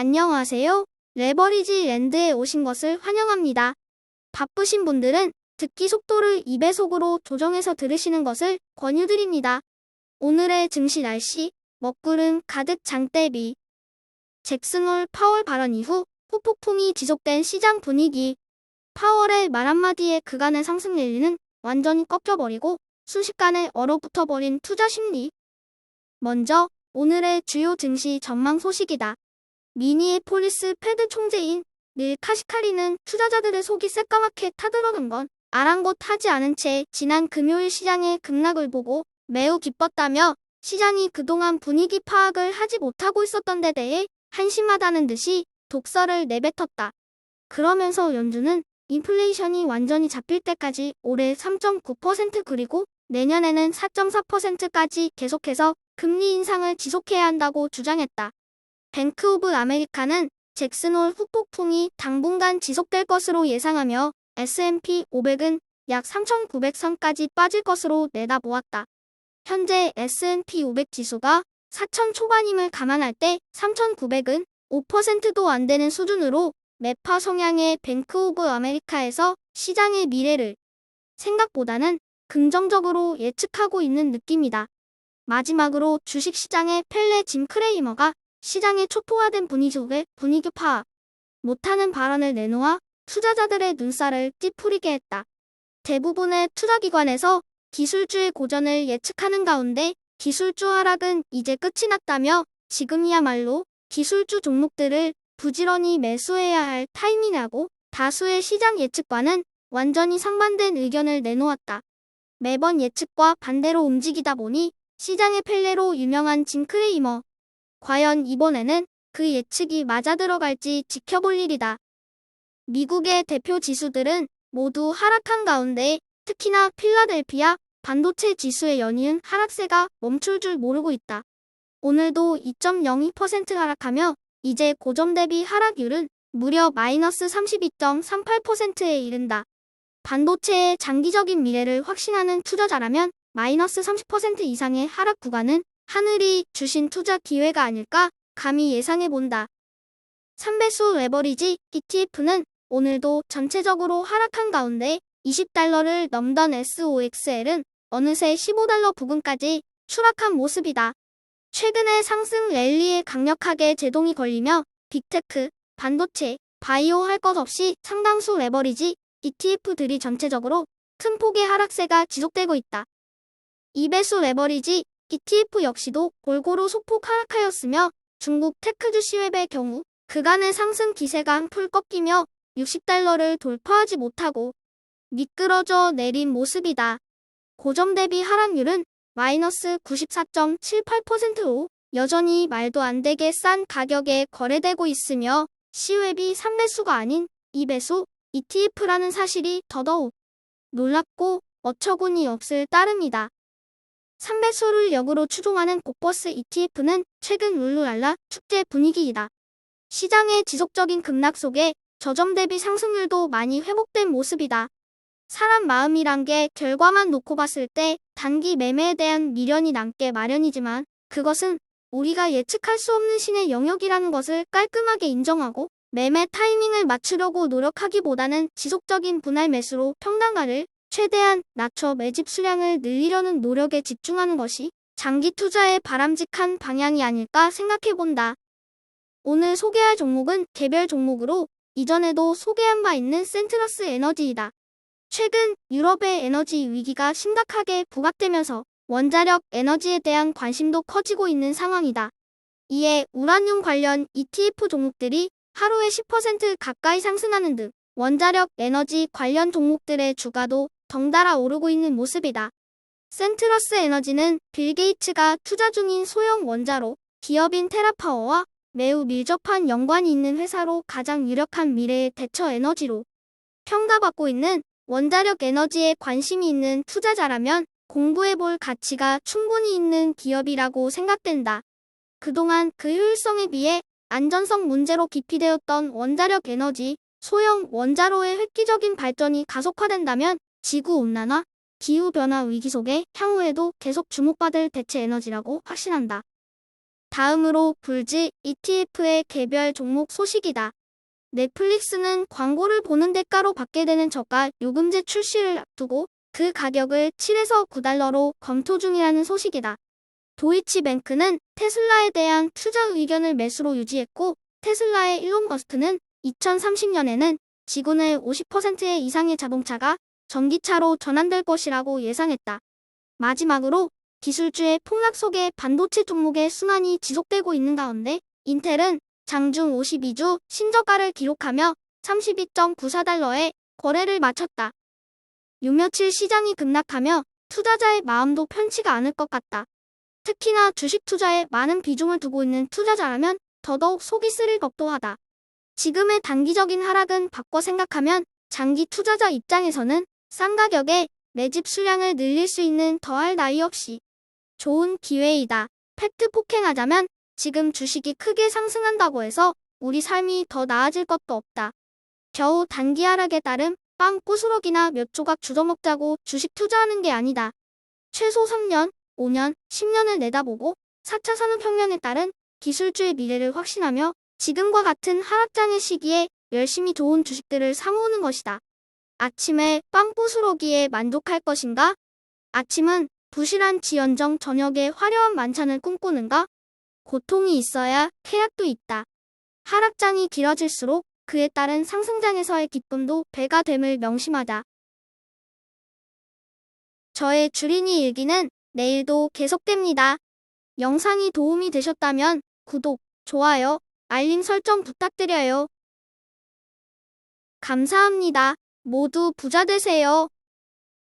안녕하세요. 레버리지 랜드에 오신 것을 환영합니다. 바쁘신 분들은 듣기 속도를 2배속으로 조정해서 들으시는 것을 권유드립니다. 오늘의 증시 날씨, 먹구름 가득 장대비. 잭슨 홀 파월 발언 이후 후폭풍이 지속된 시장 분위기. 파월의 말 한마디에 그간의 상승 랠리는 완전히 꺾여버리고 순식간에 얼어붙어버린 투자 심리. 먼저 오늘의 주요 증시 전망 소식이다. 미니애폴리스 페드 총재인 닐 카시카리는 투자자들의 속이 새까맣게 타들어간 건 아랑곳하지 않은 채 지난 금요일 시장의 급락을 보고 매우 기뻤다며 시장이 그동안 분위기 파악을 하지 못하고 있었던 데 대해 한심하다는 듯이 독설을 내뱉었다. 그러면서 연준은 인플레이션이 완전히 잡힐 때까지 올해 3.9% 그리고 내년에는 4.4%까지 계속해서 금리 인상을 지속해야 한다고 주장했다. 뱅크 오브 아메리카는 잭슨 홀 후폭풍이 당분간 지속될 것으로 예상하며 S&P 500은 약 3,900선까지 빠질 것으로 내다보았다. 현재 S&P 500 지수가 4,000 초반임을 감안할 때 3,900은 5%도 안 되는 수준으로 매파 성향의 뱅크 오브 아메리카에서 시장의 미래를 생각보다는 긍정적으로 예측하고 있는 느낌이다. 마지막으로 주식시장의 펠레 짐 크레이머가 시장의 초토화된 분위기 속에 분위기 파악 못하는 발언을 내놓아 투자자들의 눈살을 찌푸리게 했다. 대부분의 투자기관에서 기술주의 고전을 예측하는 가운데 기술주 하락은 이제 끝이 났다며 지금이야말로 기술주 종목들을 부지런히 매수해야 할 타이밍이라고 다수의 시장 예측과는 완전히 상반된 의견을 내놓았다. 매번 예측과 반대로 움직이다 보니 시장의 펠레로 유명한 짐 크레이머. 과연 이번에는 그 예측이 맞아들어갈지 지켜볼 일이다. 미국의 대표 지수들은 모두 하락한 가운데 특히나 필라델피아 반도체 지수의 연이은 하락세가 멈출 줄 모르고 있다. 오늘도 2.02% 하락하며 이제 고점 대비 하락률은 무려 마이너스 32.38%에 이른다. 반도체의 장기적인 미래를 확신하는 투자자라면 마이너스 30% 이상의 하락 구간은 하늘이 주신 투자 기회가 아닐까 감히 예상해본다. 3배수 레버리지 ETF는 오늘도 전체적으로 하락한 가운데 20달러를 넘던 SOXL은 어느새 15달러 부근까지 추락한 모습이다. 최근의 상승 랠리에 강력하게 제동이 걸리며 빅테크, 반도체, 바이오 할 것 없이 상당수 레버리지 ETF들이 전체적으로 큰 폭의 하락세가 지속되고 있다. 2배수 레버리지 ETF 역시도 골고루 소폭 하락하였으며 중국 테크주 시웹의 경우 그간의 상승 기세가 한풀 꺾이며 60달러를 돌파하지 못하고 미끄러져 내린 모습이다. 고점 대비 하락률은 마이너스 94.78%로 여전히 말도 안 되게 싼 가격에 거래되고 있으며 시웹이 3배수가 아닌 2배수 ETF라는 사실이 더더욱 놀랍고 어처구니 없을 따름이다. 3배수를 역으로 추종하는 곡버스 ETF는 최근 룰루랄라 축제 분위기이다. 시장의 지속적인 급락 속에 저점 대비 상승률도 많이 회복된 모습이다. 사람 마음이란 게 결과만 놓고 봤을 때 단기 매매에 대한 미련이 남게 마련이지만 그것은 우리가 예측할 수 없는 신의 영역이라는 것을 깔끔하게 인정하고 매매 타이밍을 맞추려고 노력하기보다는 지속적인 분할 매수로 평단가를 최대한 낮춰 매집 수량을 늘리려는 노력에 집중하는 것이 장기 투자에 바람직한 방향이 아닐까 생각해본다. 오늘 소개할 종목은 개별 종목으로 이전에도 소개한 바 있는 센트러스 에너지이다. 최근 유럽의 에너지 위기가 심각하게 부각되면서 원자력 에너지에 대한 관심도 커지고 있는 상황이다. 이에 우라늄 관련 ETF 종목들이 하루에 10% 가까이 상승하는 등 원자력 에너지 관련 종목들의 주가도 덩달아 오르고 있는 모습이다. 센트러스 에너지는 빌 게이츠가 투자 중인 소형 원자로 기업인 테라파워와 매우 밀접한 연관이 있는 회사로 가장 유력한 미래의 대처 에너지로 평가받고 있는 원자력 에너지에 관심이 있는 투자자라면 공부해볼 가치가 충분히 있는 기업이라고 생각된다. 그동안 그 효율성에 비해 안전성 문제로 기피되었던 원자력 에너지, 소형 원자로의 획기적인 발전이 가속화된다면 지구온난화, 기후변화 위기 속에 향후에도 계속 주목받을 대체 에너지라고 확신한다. 다음으로 불지 ETF의 개별 종목 소식이다. 넷플릭스는 광고를 보는 대가로 받게 되는 저가 요금제 출시를 앞두고 그 가격을 7에서 9달러로 검토 중이라는 소식이다. 도이치뱅크는 테슬라에 대한 투자 의견을 매수로 유지했고, 테슬라의 일론 머스크는 2030년에는 지구 내 50% 이상의 자동차가 전기차로 전환될 것이라고 예상했다. 마지막으로 기술주의 폭락 속에 반도체 종목의 순환이 지속되고 있는 가운데 인텔은 장중 52주 신저가를 기록하며 32.94달러에 거래를 마쳤다. 요 며칠 시장이 급락하며 투자자의 마음도 편치가 않을 것 같다. 특히나 주식 투자에 많은 비중을 두고 있는 투자자라면 더더욱 속이 쓰릴 법도 하다. 지금의 단기적인 하락은 바꿔 생각하면 장기 투자자 입장에서는 싼 가격에 매집 수량을 늘릴 수 있는 더할 나위 없이 좋은 기회이다. 팩트 폭행하자면 지금 주식이 크게 상승한다고 해서 우리 삶이 더 나아질 것도 없다. 겨우 단기 하락에 따른 빵 부스러기나 몇 조각 주워먹자고 주식 투자하는 게 아니다. 최소 3년, 5년, 10년을 내다보고 4차 산업혁명에 따른 기술주의 미래를 확신하며 지금과 같은 하락장의 시기에 열심히 좋은 주식들을 사모으는 것이다. 아침에 빵 부스러기에 만족할 것인가? 아침은 부실한 지연정 저녁에 화려한 만찬을 꿈꾸는가? 고통이 있어야 쾌락도 있다. 하락장이 길어질수록 그에 따른 상승장에서의 기쁨도 배가 됨을 명심하자. 저의 주린이 일기는 내일도 계속됩니다. 영상이 도움이 되셨다면 구독, 좋아요, 알림 설정 부탁드려요. 감사합니다. 모두 부자 되세요.